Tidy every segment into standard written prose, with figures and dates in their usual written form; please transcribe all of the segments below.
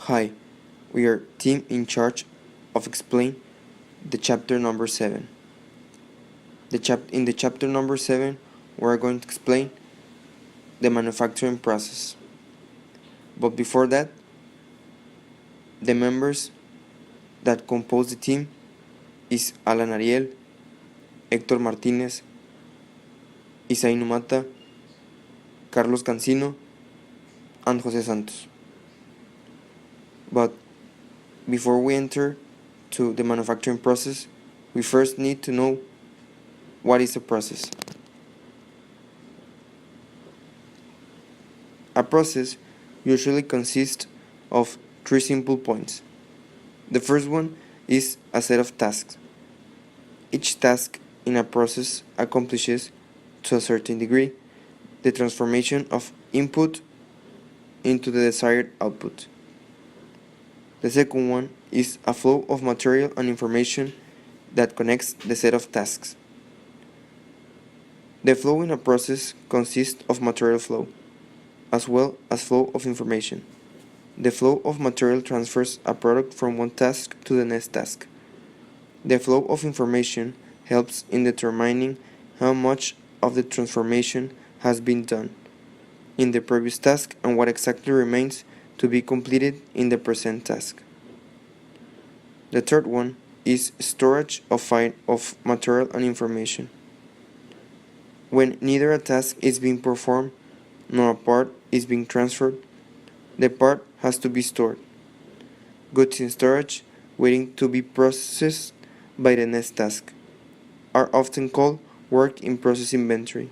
Hi, we are team in charge of explain the chapter number 7. In the chapter number 7, we are going to explain the manufacturing process. But before that, the members that compose the team is Alan Ariel, HÉCTOR Martínez, ISAI NUMATA, Carlos CANSINO, and JOSÉ SANTOS. But before we enter to the manufacturing process, we first need to know what is a process. A process usually consists of 3 simple points. The first one is a set of tasks. Each task in a process accomplishes, to a certain degree, the transformation of input into the desired output. The second one is a flow of material and information that connects the set of tasks. The flow in a process consists of material flow, as well as flow of information. The flow of material transfers a product from one task to the next task. The flow of information helps in determining how much of the transformation has been done in the previous task and what exactly remains to be completed in the present task. The third one is storage of material and information. When neither a task is being performed nor a part is being transferred, the part has to be stored. Goods in storage, waiting to be processed by the next task, are often called work in process inventory.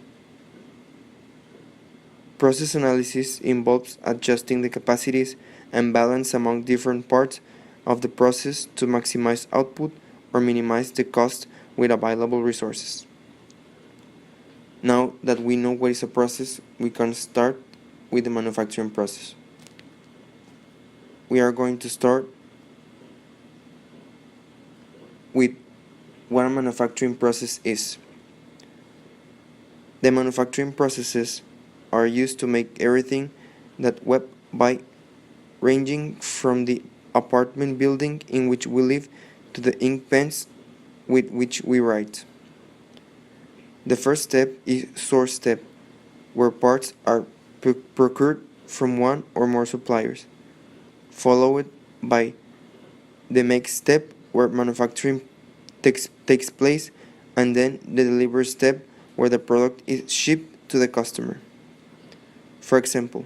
Process analysis involves adjusting the capacities and balance among different parts of the process to maximize output or minimize the cost with available resources. Now that we know what is a process, we can start with the manufacturing process. We are going to start with what a manufacturing process is. The manufacturing processes are used to make everything that we buy, ranging from the apartment building in which we live to the ink pens with which we write. The first step is source step, where parts are procured from one or more suppliers, followed by the make step, where manufacturing takes place, and then the delivery step, where the product is shipped to the customer. For example,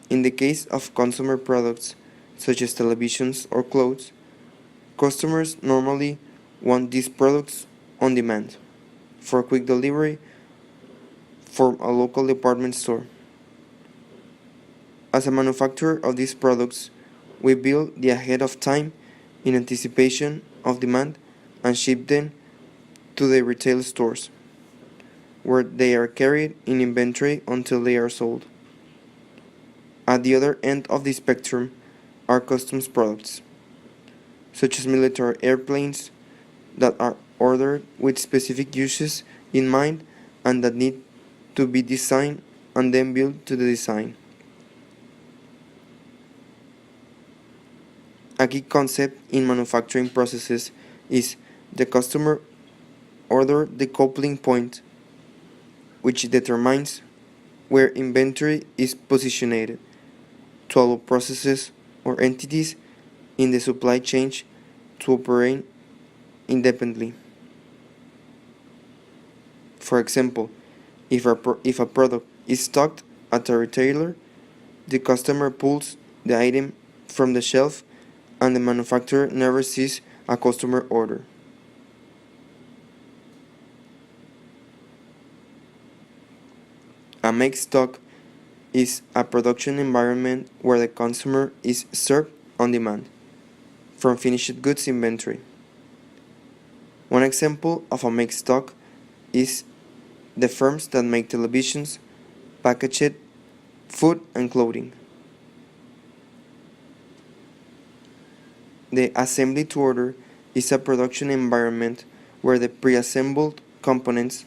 in the case of consumer products such as televisions or clothes, customers normally want these products on demand for quick delivery from a local department store. As a manufacturer of these products, we build them ahead of time in anticipation of demand and ship them to the retail stores, where they are carried in inventory until they are sold. At the other end of the spectrum are customs products, such as military airplanes that are ordered with specific uses in mind and that need to be designed and then built to the design. A key concept in manufacturing processes is the customer order decoupling point, which determines where inventory is positioned to allow processes or entities in the supply chain to operate independently. For example, if a product is stocked at a retailer, the customer pulls the item from the shelf and the manufacturer never sees a customer order. A make stock is a production environment where the consumer is served on demand from finished goods inventory. One example of a make stock is the firms that make televisions, packaged food, and clothing. The assembly to order is a production environment where the pre-assembled components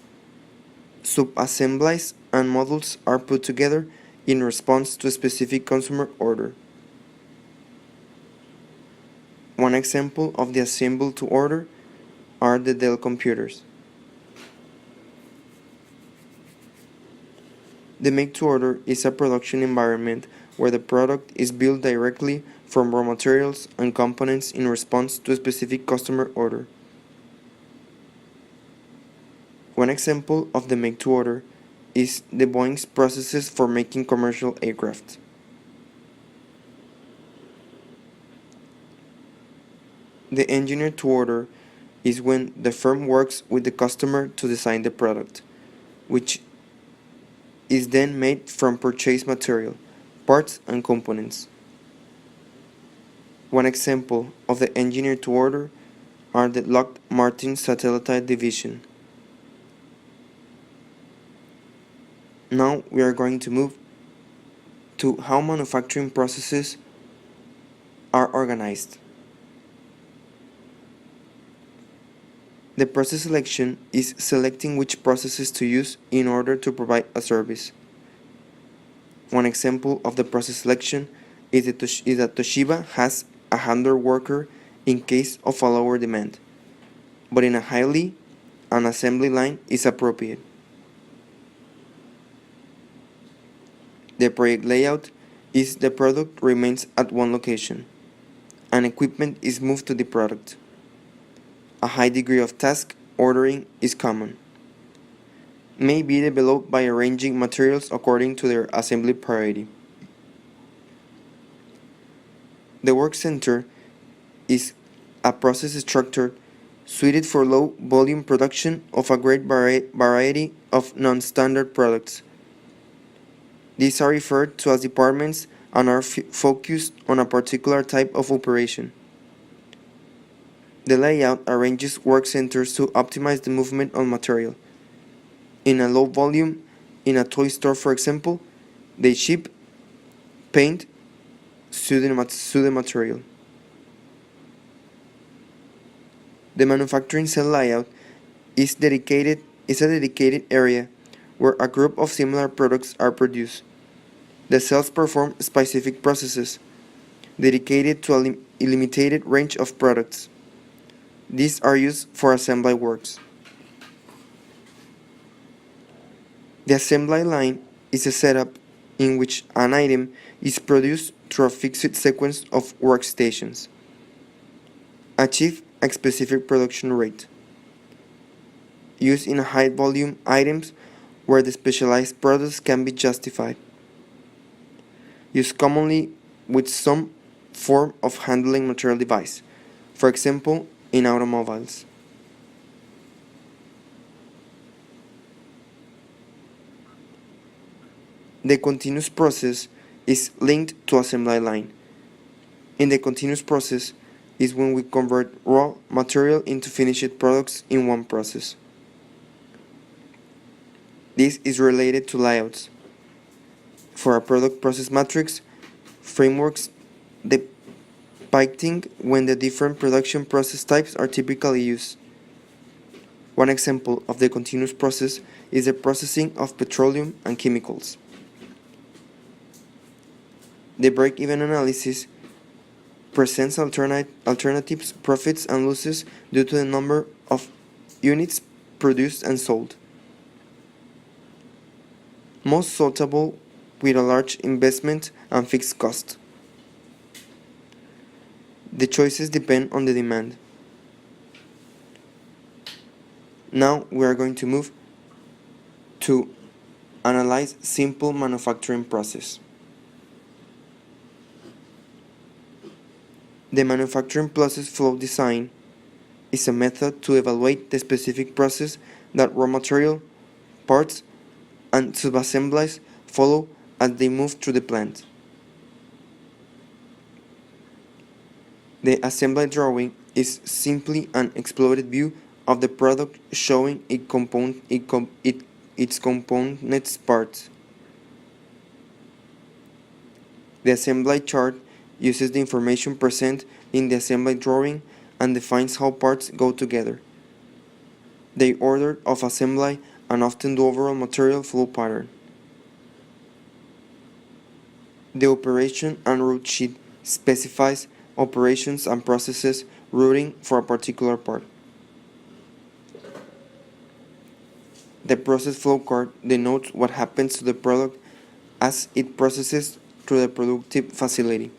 Sub-assemblies and modules are put together in response to a specific consumer order. One example of the assemble to order are the Dell computers. The make-to-order is a production environment where the product is built directly from raw materials and components in response to a specific customer order. One example of the make-to-order is the Boeing's processes for making commercial aircraft. The engineer-to-order is when the firm works with the customer to design the product, which is then made from purchased material, parts, and components. One example of the engineer-to-order are the Lockheed Martin Satellite Division. Now we are going to move to how manufacturing processes are organized. The process selection is selecting which processes to use in order to provide a service. One example of the process selection is that Toshiba has a handler worker in case of a lower demand, but in a highly, an assembly line is appropriate. The project layout is the product remains at one location, and equipment is moved to the product. A high degree of task ordering is common. May be developed by arranging materials according to their assembly priority. The work center is a process structure suited for low volume production of a great variety of non-standard products. These are referred to as departments and are focused on a particular type of operation. The layout arranges work centers to optimize the movement of material. In a low volume, in a toy store for example, they ship, paint, sew the material. The manufacturing cell layout is a dedicated area where a group of similar products are produced. The cells perform specific processes dedicated to a limited range of products. These are used for assembly works. The assembly line is a setup in which an item is produced through a fixed sequence of workstations. Achieve a specific production rate. Used in high volume items where the specialized products can be justified. Used commonly with some form of handling material device, for example, in automobiles. The continuous process is linked to assembly line. In the continuous process is when we convert raw material into finished products in one process. This is related to layouts. For a product process matrix, frameworks depicting when the different production process types are typically used. One example of the continuous process is the processing of petroleum and chemicals. The break-even analysis presents alternatives, profits, and losses due to the number of units produced and sold. Most suitable with a large investment and fixed cost. The choices depend on the demand. Now we are going to move to analyze simple manufacturing process. The manufacturing process flow design is a method to evaluate the specific process that raw material, parts, and subassemblies follow as they move through the plant. The assembly drawing is simply an exploded view of the product showing its components parts. The assembly chart uses the information present in the assembly drawing and defines how parts go together, the order of assembly, and often the overall material flow pattern. The operation and route sheet specifies operations and processes routing for a particular part. The process flow card denotes what happens to the product as it processes through the productive facility.